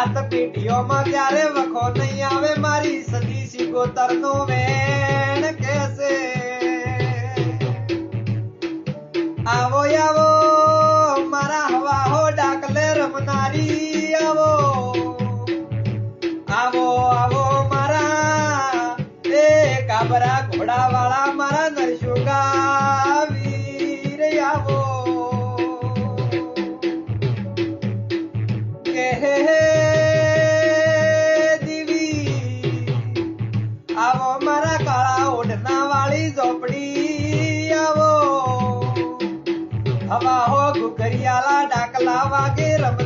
સાત પેટીઓમાં ક્યારે વખો નહીં આવે મારી સદી સિકોતર નો વેણ કેસે આવો આવો મારા હવા હો ડાકલે રમનારી આવો આવો આવો મારા એ કાબરા ઘોડા વાળા મારા નરસુગા વીર આવો કે દીવી આવો મારા કાળા ઓઢના વાળી ઝોપડી આવો હવા હો ઘુઘરિયાલા ડાકલા વાગે રમ